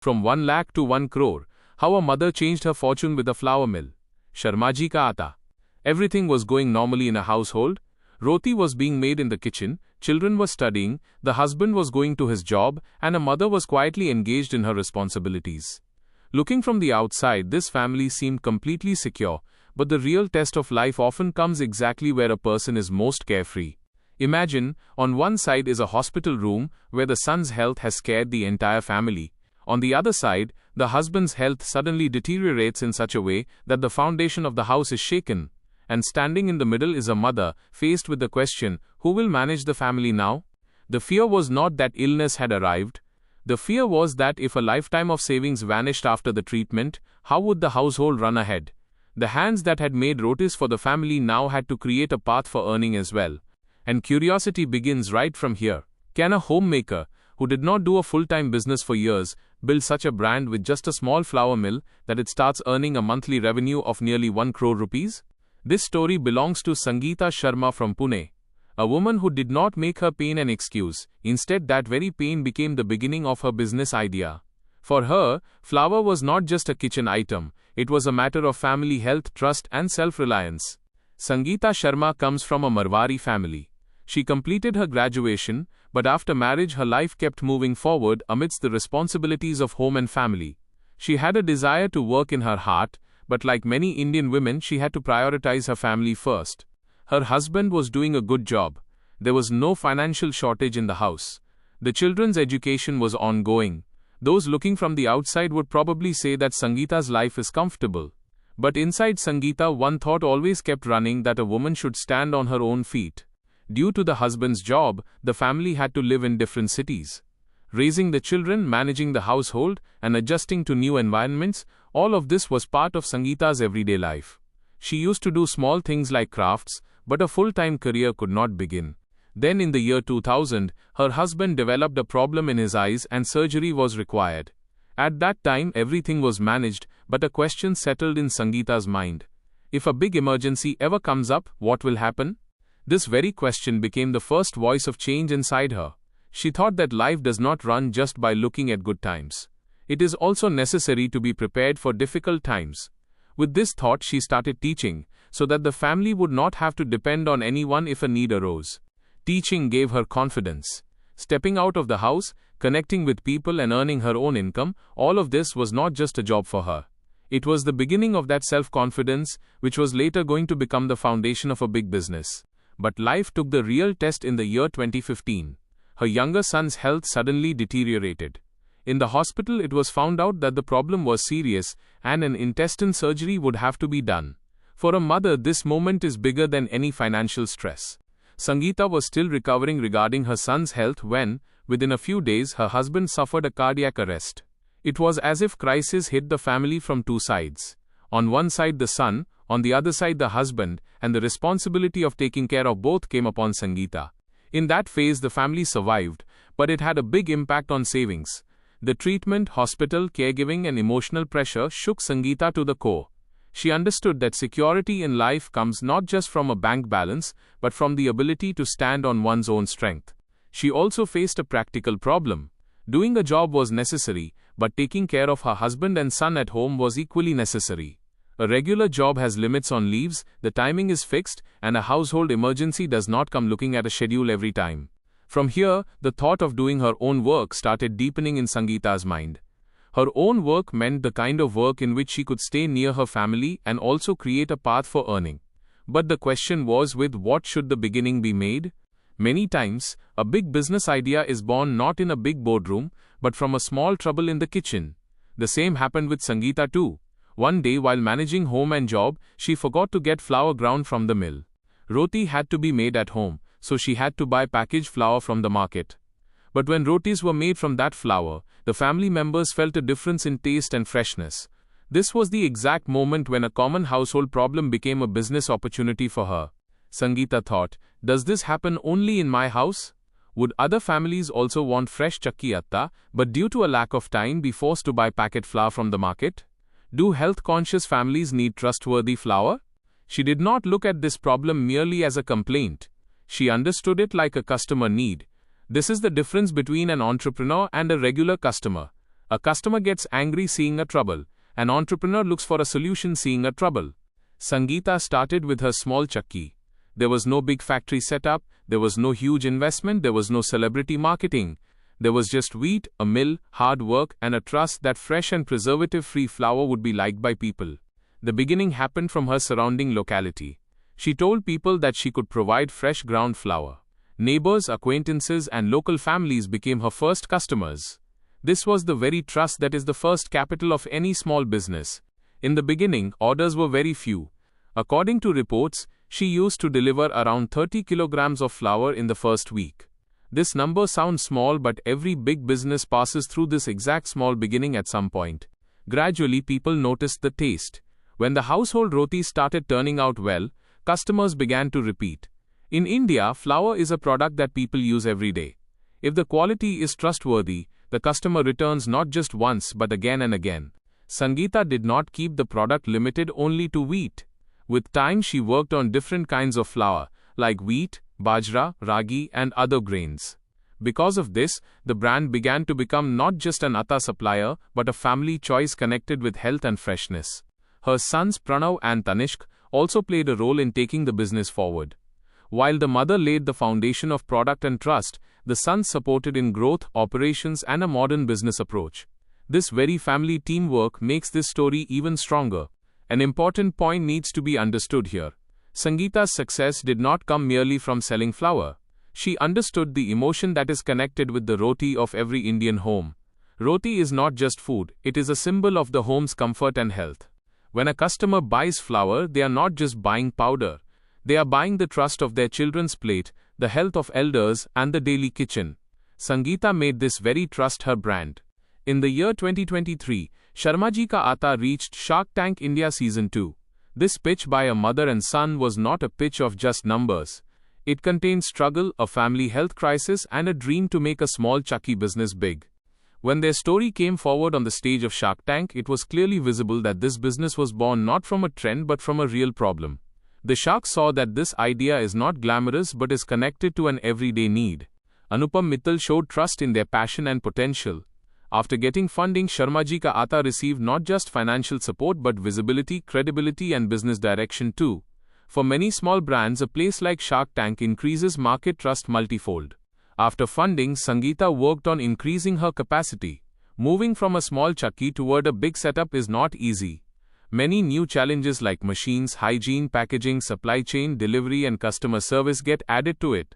From 1 lakh to 1 crore, how a mother changed her fortune with a flour mill. Sharmaji Ka Aata. Everything was going normally in a household. Roti was being made in the kitchen, children were studying, the husband was going to his job, and a mother was quietly engaged in her responsibilities. Looking from the outside, this family seemed completely secure, but the real test of life often comes exactly where a person is most carefree. Imagine, on one side is a hospital room where the son's health has scared the entire family. On the other side, the husband's health suddenly deteriorates in such a way that the foundation of the house is shaken. And standing in the middle is a mother, faced with the question, who will manage the family now? The fear was not that illness had arrived. The fear was that if a lifetime of savings vanished after the treatment, how would the household run ahead? The hands that had made rotis for the family now had to create a path for earning as well. And curiosity begins right from here. Can a homemaker, who did not do a full-time business for years, build such a brand with just a small flour mill that it starts earning a monthly revenue of nearly 1 crore rupees? This story belongs to Sangeeta Sharma from Pune, a woman who did not make her pain an excuse. Instead, that very pain became the beginning of her business idea. For her, flour was not just a kitchen item, it was a matter of family health, trust and self-reliance. Sangeeta Sharma comes from a Marwari family. She completed her graduation, but after marriage her life kept moving forward amidst the responsibilities of home and family. She had a desire to work in her heart, but like many Indian women, she had to prioritize her family first. Her husband was doing a good job. There was no financial shortage in the house. The children's education was ongoing. Those looking from the outside would probably say that Sangeeta's life is comfortable. But inside Sangeeta, one thought always kept running, that a woman should stand on her own feet. Due to the husband's job, the family had to live in different cities. Raising the children, managing the household, and adjusting to new environments, all of this was part of Sangeeta's everyday life. She used to do small things like crafts, but a full-time career could not begin. Then in the year 2000, her husband developed a problem in his eyes and surgery was required. At that time, everything was managed, but a question settled in Sangeeta's mind. If a big emergency ever comes up, what will happen? This very question became the first voice of change inside her. She thought that life does not run just by looking at good times. It is also necessary to be prepared for difficult times. With this thought, she started teaching, so that the family would not have to depend on anyone if a need arose. Teaching gave her confidence. Stepping out of the house, connecting with people and earning her own income, all of this was not just a job for her. It was the beginning of that self-confidence, which was later going to become the foundation of a big business. But life took the real test in the year 2015. Her younger son's health suddenly deteriorated. In the hospital, it was found out that the problem was serious and an intestine surgery would have to be done. For a mother, this moment is bigger than any financial stress. Sangeeta was still recovering regarding her son's health when, within a few days, her husband suffered a cardiac arrest. It was as if crisis hit the family from two sides. On one side the son, on the other side the husband, and the responsibility of taking care of both came upon Sangeeta. In that phase, the family survived, but it had a big impact on savings. The treatment, hospital, caregiving and emotional pressure shook Sangeeta to the core. She understood that security in life comes not just from a bank balance, but from the ability to stand on one's own strength. She also faced a practical problem. Doing a job was necessary, but taking care of her husband and son at home was equally necessary. A regular job has limits on leaves, the timing is fixed, and a household emergency does not come looking at a schedule every time. From here, the thought of doing her own work started deepening in Sangeeta's mind. Her own work meant the kind of work in which she could stay near her family and also create a path for earning. But the question was, with what should the beginning be made? Many times, a big business idea is born not in a big boardroom, but from a small trouble in the kitchen. The same happened with Sangeeta too. One day, while managing home and job, she forgot to get flour ground from the mill. Roti had to be made at home, so she had to buy packaged flour from the market. But when rotis were made from that flour, the family members felt a difference in taste and freshness. This was the exact moment when a common household problem became a business opportunity for her. Sangeeta thought, does this happen only in my house? Would other families also want fresh Chakki Atta, but due to a lack of time be forced to buy packet flour from the market? Do health-conscious families need trustworthy flour? She did not look at this problem merely as a complaint. She understood it like a customer need. This is the difference between an entrepreneur and a regular customer. A customer gets angry seeing a trouble. An entrepreneur looks for a solution seeing a trouble. Sangeeta started with her small Chakki. There was no big factory setup, there was no huge investment, there was no celebrity marketing. There was just wheat, a mill, hard work, and a trust that fresh and preservative-free flour would be liked by people. The beginning happened from her surrounding locality. She told people that she could provide fresh ground flour. Neighbors, acquaintances, and local families became her first customers. This was the very trust that is the first capital of any small business. In the beginning, orders were very few. According to reports, she used to deliver around 30 kilograms of flour in the first week. This number sounds small, but every big business passes through this exact small beginning at some point. Gradually, people noticed the taste. When the household roti started turning out well, customers began to repeat. In India, flour is a product that people use every day. If the quality is trustworthy, the customer returns not just once but again and again. Sangeeta did not keep the product limited only to wheat. With time, she worked on different kinds of flour, like wheat, bajra, ragi, and other grains. Because of this, the brand began to become not just an Atta supplier, but a family choice connected with health and freshness. Her sons Pranav and Tanishq also played a role in taking the business forward. While the mother laid the foundation of product and trust, the sons supported in growth, operations, and a modern business approach. This very family teamwork makes this story even stronger. An important point needs to be understood here. Sangeeta's success did not come merely from selling flour. She understood the emotion that is connected with the roti of every Indian home. Roti is not just food, it is a symbol of the home's comfort and health. When a customer buys flour, they are not just buying powder. They are buying the trust of their children's plate, the health of elders, and the daily kitchen. Sangeeta made this very trust her brand. In the year 2023, Sharmaji Ka Aata reached Shark Tank India Season 2. This pitch by a mother and son was not a pitch of just numbers. It contained struggle, a family health crisis, and a dream to make a small Chakki business big. When their story came forward on the stage of Shark Tank, it was clearly visible that this business was born not from a trend but from a real problem. The sharks saw that this idea is not glamorous but is connected to an everyday need. Anupam Mittal showed trust in their passion and potential. After getting funding, Sharmaji Ka Aata received not just financial support but visibility, credibility, and business direction too. For many small brands, a place like Shark Tank increases market trust multifold. After funding, Sangeeta worked on increasing her capacity. Moving from a small Chakki toward a big setup is not easy. Many new challenges like machines, hygiene, packaging, supply chain, delivery, and customer service get added to it.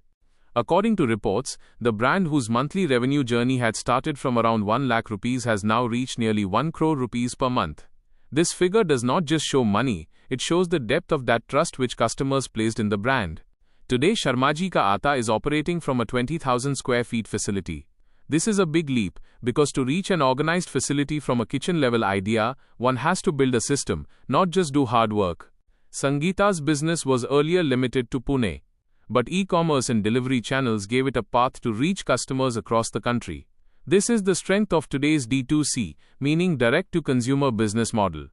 According to reports, the brand, whose monthly revenue journey had started from around 1 lakh rupees, has now reached nearly 1 crore rupees per month. This figure does not just show money, it shows the depth of that trust which customers placed in the brand. Today, Sharmaji Ka Aata is operating from a 20,000 square feet facility. This is a big leap, because to reach an organized facility from a kitchen-level idea, one has to build a system, not just do hard work. Sangeeta's business was earlier limited to Pune, but e-commerce and delivery channels gave it a path to reach customers across the country. This is the strength of today's D2C, meaning direct-to-consumer business model.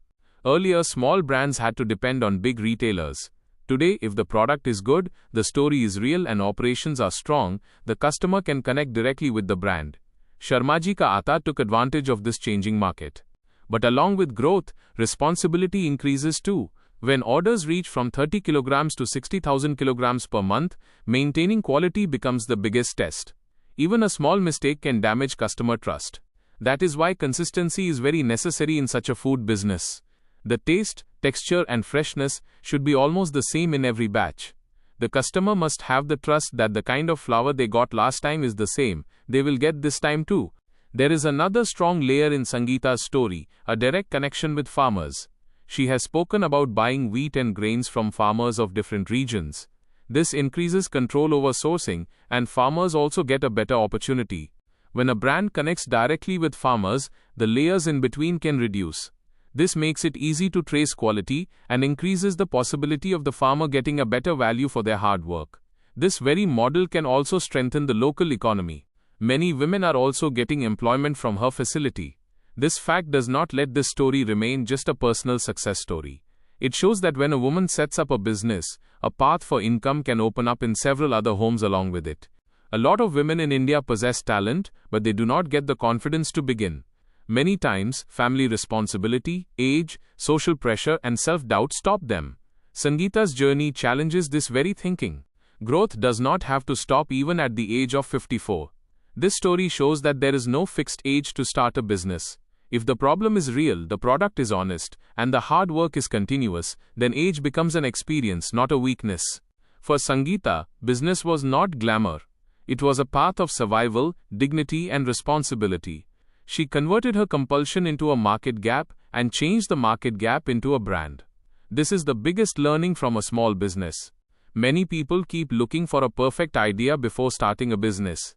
Earlier, small brands had to depend on big retailers. Today, if the product is good, the story is real, and operations are strong, the customer can connect directly with the brand. Sharmaji Ka Aata took advantage of this changing market. But along with growth, responsibility increases too. When orders reach from 30 kilograms to 60,000 kilograms per month, maintaining quality becomes the biggest test. Even a small mistake can damage customer trust. That is why consistency is very necessary in such a food business. The taste, texture, and freshness should be almost the same in every batch. The customer must have the trust that the kind of flour they got last time is the same they will get this time too. There is another strong layer in Sangeeta's story, a direct connection with farmers. She has spoken about buying wheat and grains from farmers of different regions. This increases control over sourcing, and farmers also get a better opportunity. When a brand connects directly with farmers, the layers in between can reduce. This makes it easy to trace quality and increases the possibility of the farmer getting a better value for their hard work. This very model can also strengthen the local economy. Many women are also getting employment from her facility. This fact does not let this story remain just a personal success story. It shows that when a woman sets up a business, a path for income can open up in several other homes along with it. A lot of women in India possess talent, but they do not get the confidence to begin. Many times, family responsibility, age, social pressure and self-doubt stop them. Sangeeta's journey challenges this very thinking. Growth does not have to stop even at the age of 54. This story shows that there is no fixed age to start a business. If the problem is real, the product is honest, and the hard work is continuous, then age becomes an experience, not a weakness. For Sangeeta, business was not glamour. It was a path of survival, dignity and responsibility. She converted her compulsion into a market gap and changed the market gap into a brand. This is the biggest learning from a small business. Many people keep looking for a perfect idea before starting a business.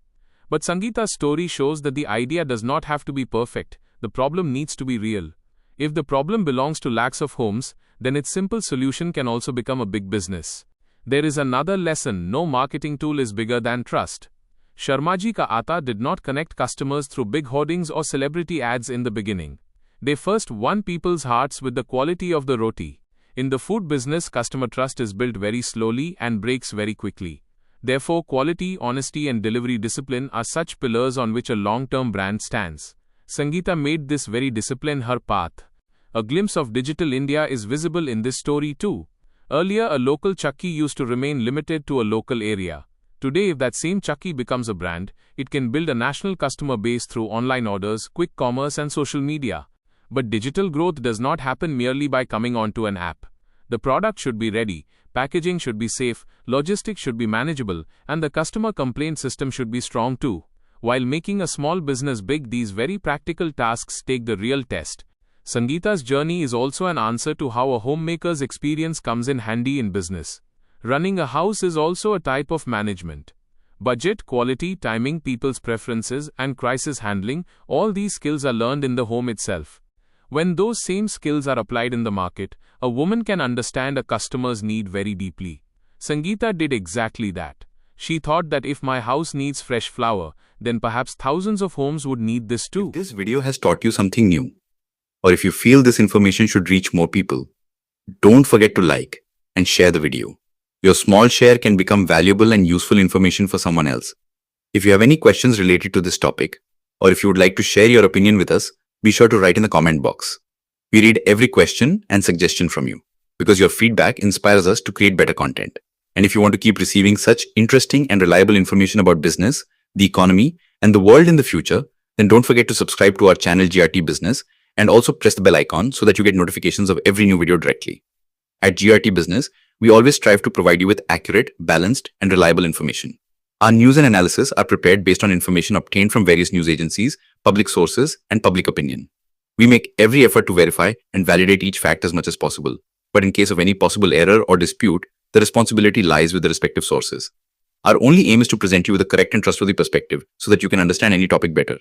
But Sangeeta's story shows that the idea does not have to be perfect. The problem needs to be real. If the problem belongs to lakhs of homes, then its simple solution can also become a big business. There is another lesson: no marketing tool is bigger than trust. Sharmaji Ka Aata did not connect customers through big hoardings or celebrity ads in the beginning. They first won people's hearts with the quality of the roti. In the food business, customer trust is built very slowly and breaks very quickly. Therefore, quality, honesty and delivery discipline are such pillars on which a long-term brand stands. Sangeeta made this very discipline her path. A glimpse of digital India is visible in this story too. Earlier, a local Chakki used to remain limited to a local area. Today, if that same Chakki becomes a brand, it can build a national customer base through online orders, quick commerce and social media. But digital growth does not happen merely by coming onto an app. The product should be ready, packaging should be safe, logistics should be manageable, and the customer complaint system should be strong too. While making a small business big, these very practical tasks take the real test. Sangeeta's journey is also an answer to how a homemaker's experience comes in handy in business. Running a house is also a type of management. Budget, quality, timing, people's preferences, and crisis handling, all these skills are learned in the home itself. When those same skills are applied in the market, a woman can understand a customer's need very deeply. Sangeeta did exactly that. She thought that if my house needs fresh flour, then perhaps thousands of homes would need this too. If this video has taught you something new, or if you feel this information should reach more people, don't forget to like and share the video. Your small share can become valuable and useful information for someone else. If you have any questions related to this topic, or if you would like to share your opinion with us, be sure to write in the comment box. We read every question and suggestion from you, because your feedback inspires us to create better content. And if you want to keep receiving such interesting and reliable information about business, the economy, and the world in the future, then don't forget to subscribe to our channel GRT Business and also press the bell icon so that you get notifications of every new video directly. At GRT Business, we always strive to provide you with accurate, balanced, and reliable information. Our news and analysis are prepared based on information obtained from various news agencies, public sources, and public opinion. We make every effort to verify and validate each fact as much as possible. But in case of any possible error or dispute, the responsibility lies with the respective sources. Our only aim is to present you with a correct and trustworthy perspective so that you can understand any topic better.